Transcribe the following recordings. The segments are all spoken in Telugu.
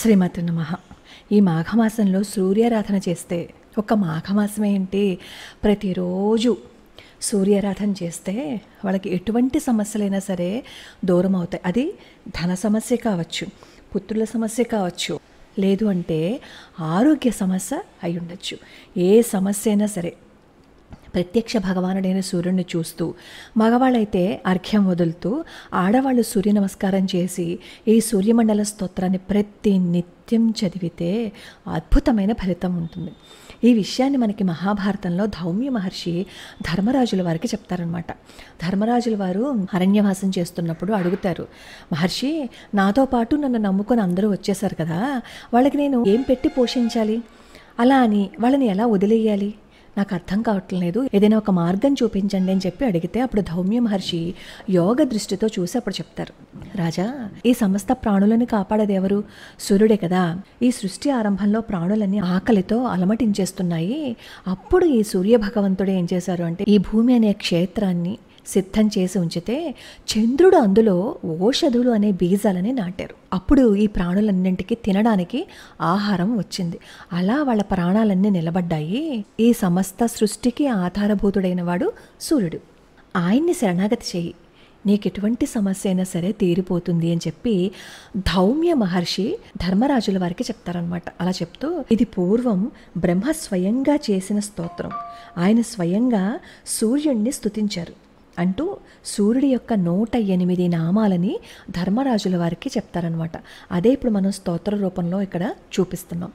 శ్రీమతి నమః. ఈ మాఘమాసంలో సూర్యారాధన చేస్తే, ఒక్క మాఘమాసం ఏంటి, ప్రతిరోజు సూర్యారాధన చేస్తే వాళ్ళకి ఎటువంటి సమస్యలైనా సరే దూరం అవుతాయి. అది ధన సమస్య కావచ్చు, పుత్రుల సమస్య కావచ్చు, లేదు అంటే ఆరోగ్య సమస్య అయి ఉండొచ్చు. ఏ సమస్య అయినా సరే ప్రత్యక్ష భగవానుడైన సూర్యుడిని చూస్తూ, మగవాళ్ళైతే అర్ఘ్యం వదులుతూ, ఆడవాళ్ళు సూర్య నమస్కారం చేసి ఈ సూర్యమండల స్తోత్రాన్ని ప్రతి నిత్యం చదివితే అద్భుతమైన ఫలితం ఉంటుంది. ఈ విషయాన్ని మనకి మహాభారతంలో ధౌమ్య మహర్షి ధర్మరాజుల వారికి చెప్తారనమాట. ధర్మరాజుల వారు అరణ్యవాసం చేస్తున్నప్పుడు అడుగుతారు, మహర్షి నాతో పాటు నన్ను నమ్ముకొని అందరూ వచ్చేసారు కదా, వాళ్ళకి నేను ఏం పెట్టి పోషించాలి, అలా అని వాళ్ళని ఎలా వదిలేయాలి, నాకు అర్థం కావట్లేదు, ఏదైనా ఒక మార్గం చూపించండి అని చెప్పి అడిగితే అప్పుడు ధౌమ్య మహర్షి యోగ దృష్టితో చూసి అప్పుడు చెప్తారు, రాజా ఈ సమస్త ప్రాణులను కాపాడేది ఎవరు? సూర్యుడే కదా. ఈ సృష్టి ఆరంభంలో ప్రాణులన్నీ ఆకలితో అలమటించేస్తున్నాయి. అప్పుడు ఈ సూర్య భగవంతుడు ఏం చేశారు అంటే, ఈ భూమి అనే క్షేత్రాన్ని సిద్ధం చేసి ఉంచితే చంద్రుడు అందులో ఓషధులు అనే బీజాలని నాటారు. అప్పుడు ఈ ప్రాణులన్నింటికి తినడానికి ఆహారం వచ్చింది. అలా వాళ్ళ ప్రాణాలన్నీ నిలబడ్డాయి. ఈ సమస్త సృష్టికి ఆధారభూతుడైన వాడు సూర్యుడు. ఆయన్ని శరణాగతి చేయి, నీకు ఎటువంటి సమస్య అయినా సరే తీరిపోతుంది అని చెప్పి ధౌమ్య మహర్షి ధర్మరాజుల వారికి చెప్తారనమాట. అలా చెప్తూ, ఇది పూర్వం బ్రహ్మ స్వయంగా చేసిన స్తోత్రం, ఆయన స్వయంగా సూర్యుడిని స్తుతించారు అంటూ సూర్యుడి యొక్క 108 నామాలని ధర్మరాజుల వారికి చెప్తారనమాట. అదే ఇప్పుడు మనం స్తోత్ర రూపంలో ఇక్కడ చూపిస్తున్నాం.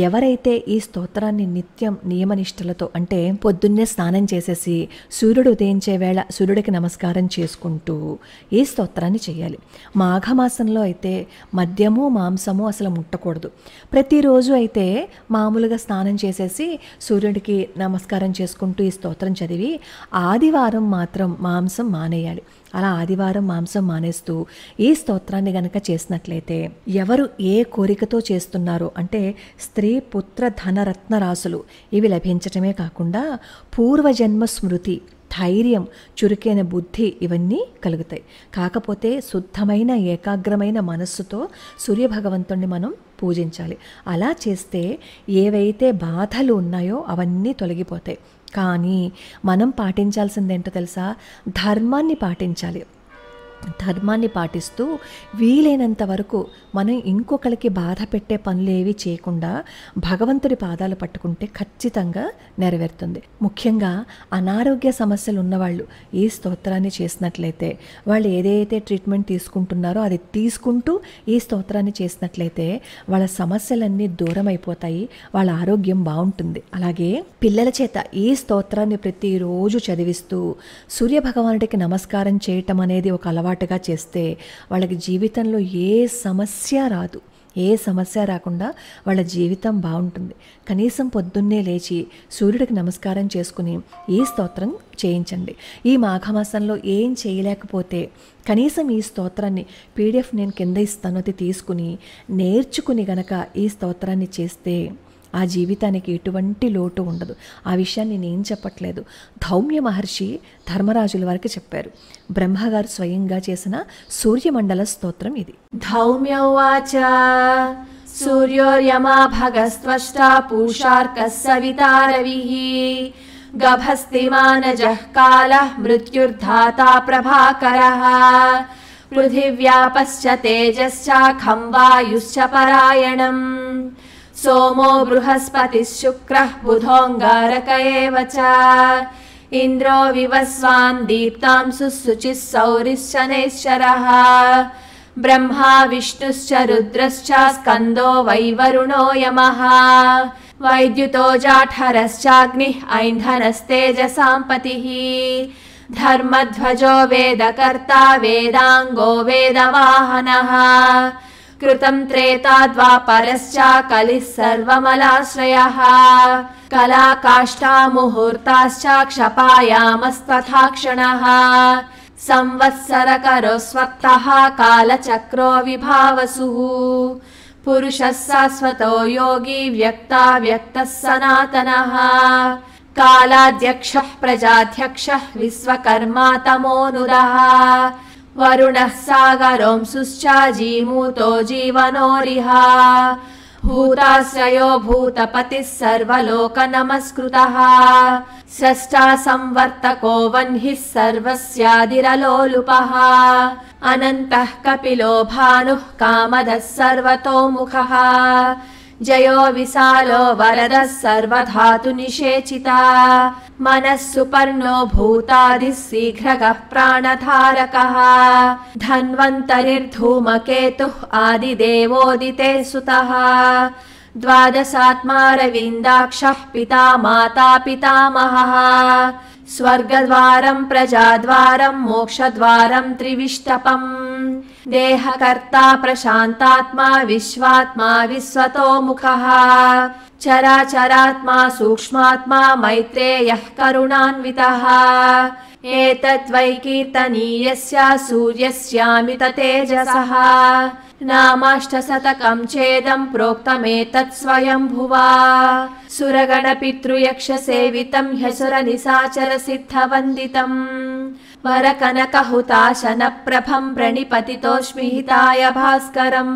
ఎవరైతే ఈ స్తోత్రాన్ని నిత్యం నియమనిష్టలతో, అంటే పొద్దున్నే స్నానం చేసేసి సూర్యుడు ఉదయించే వేళ సూర్యుడికి నమస్కారం చేసుకుంటూ ఈ స్తోత్రాన్ని చేయాలి. మాఘమాసంలో అయితే మద్యము మాంసము అసలు ముట్టకూడదు. ప్రతిరోజు అయితే మామూలుగా స్నానం చేసేసి సూర్యుడికి నమస్కారం చేసుకుంటూ ఈ స్తోత్రం చదివి ఆదివారం మాత్రం మాంసం మానేయాలి. అలా ఆదివారం మాంసం మానేస్తూ ఈ స్తోత్రాన్ని గనక చేసినట్లయితే, ఎవరు ఏ కోరికతో చేస్తున్నారో, అంటే స్త్రీ పుత్ర ధనరత్న రాసులు ఇవి లభించటమే కాకుండా పూర్వజన్మ స్మృతి, ధైర్యం, చురుకైన బుద్ధి ఇవన్నీ కలుగుతాయి. కాకపోతే శుద్ధమైన ఏకాగ్రమైన మనస్సుతో సూర్యభగవంతుణ్ణి మనం పూజించాలి. అలా చేస్తే ఏవైతే బాధలు ఉన్నాయో అవన్నీ తొలగిపోతాయి. కానీ మనం పాటించాల్సిందేంటో తెలుసా? ధర్మాన్ని పాటించాలి. ధర్మాన్ని పాటిస్తూ వీలైనంత వరకు మనం ఇంకొకరికి బాధ పెట్టే పనులు ఏవి చేయకుండా భగవంతుడి పాదాలు పట్టుకుంటే ఖచ్చితంగా నెరవేరుతుంది. ముఖ్యంగా అనారోగ్య సమస్యలు ఉన్నవాళ్ళు ఈ స్తోత్రాన్ని చేసినట్లయితే, వాళ్ళు ఏదైతే ట్రీట్మెంట్ తీసుకుంటున్నారో అది తీసుకుంటూ ఈ స్తోత్రాన్ని చేసినట్లయితే వాళ్ళ సమస్యలన్నీ దూరం అయిపోతాయి, వాళ్ళ ఆరోగ్యం బాగుంటుంది. అలాగే పిల్లల చేత ఈ స్తోత్రాన్ని ప్రతిరోజు చదివిస్తూ సూర్యభగవానుడికి నమస్కారం చేయటం అనేది ఒక అలవాటుగా చేస్తే వాళ్ళకి జీవితంలో ఏ సమస్య రాదు. ఏ సమస్య రాకుండా వాళ్ళ జీవితం బాగుంటుంది. కనీసం పొద్దున్నే లేచి సూర్యుడికి నమస్కారం చేసుకుని ఈ స్తోత్రం చేయించండి. ఈ మాఘమాసంలో ఏం చేయలేకపోతే కనీసం ఈ స్తోత్రాన్ని PDF నేను కింద ఇస్తాను, అది తీసుకుని నేర్చుకుని గనక ఈ స్తోత్రాన్ని చేస్తే ఆ జీవితానికి ఎటువంటి లోటు ఉండదు. ఆ విషయాన్ని నేను చెప్పట్లేదు, ధౌమ్య మహర్షి ధర్మరాజుల వారికి చెప్పారు. బ్రహ్మగారు స్వయంగా చేసిన సూర్యమండల స్తోత్రం ఇది. ధౌమ్యౌవాచ సూర్యోర్యమా భగస్త్వష్టా పూషార్కః సవితా రవిః గభస్తిమానజః కాలః మృత్యుర్ధాతా ప్రభాకరః పృథివ్యాపశ్చ తేజశ్చాఖం వాయుశ్చ పరాయణం సోమో బృహస్పతిః శుక్రః బుధోంగారక ఏవ చ ఇంద్రో వివస్వాన్ దీప్తాంశు శుచిః సౌరిశ్చ నైశ్చరః బ్రహ్మా విష్ణుశ్చ రుద్రశ్చ స్కందో వైవరుణో యమః వైద్యుతో జాఠరశ్చాగ్నిః ఐంధనస్తేజసాం పతిః ధర్మధ్వజో వేదకర్తా వేదాంగో వేదవాహనః కృతం త్రేతా ద్వాపరశ్చ కలిః సర్వమలాశ్రయః కళాకాష్ఠా ముహూర్తాశ్చ క్షపాయామస్తథా క్షణః సంవత్సరకరో స్వత్తః కాలచక్రో విభావసుః పురుషः శాశ్వతో యోగి వ్యక్తావ్యక్తः సనాతనः కాలాధ్యక్షः ప్రజాధ్యక్షः విశ్వకర్మా తమోనుదః वरुणः सागरोंसुश्च जीमूतो जीवनोरिह भूताश्रयो भूतपतिः सर्वलोकनमस्कृतः षष्ठा संवर्तको वह्निः सर्वस्यादिरलोलुपः अनन्तः कपिलो भानुः कामदः सर्वतोमुखः जयो विशालो वरदः सर्वधातुनिषेचिता मनः सुपर्णो भूतादिः शीघ्रगः प्राणधारकः धन्वन्तरिर्धूमकेतुः आदिदेवोदिते सुतः द्वादशात्मा रवीन्द्राक्षः पिता माता पितामहः स्वर्गद्वारं प्रजाद्वारं मोक्षद्वारं त्रिविष्टपम् देहकर्ता प्रशान्तात्मा विश्वात्मा विश्वतोमुखः चराचरात्मा सूक्ष्मात्मा मैत्रेयः करुणान्वितः एतद्वै कीर्तनीयस्य सूर्यस्यामित तेजसः नामाष्टशतकं चेदं प्रोक्तमेतत् स्वयंभुवा सुरगणपितृयक्षसेवितं ह्यसुरनिशाचर सिद्धवन्दितं वरकनकहुताशनप्रभं प्रणिपतितोऽस्मि हिताय भास्करम्।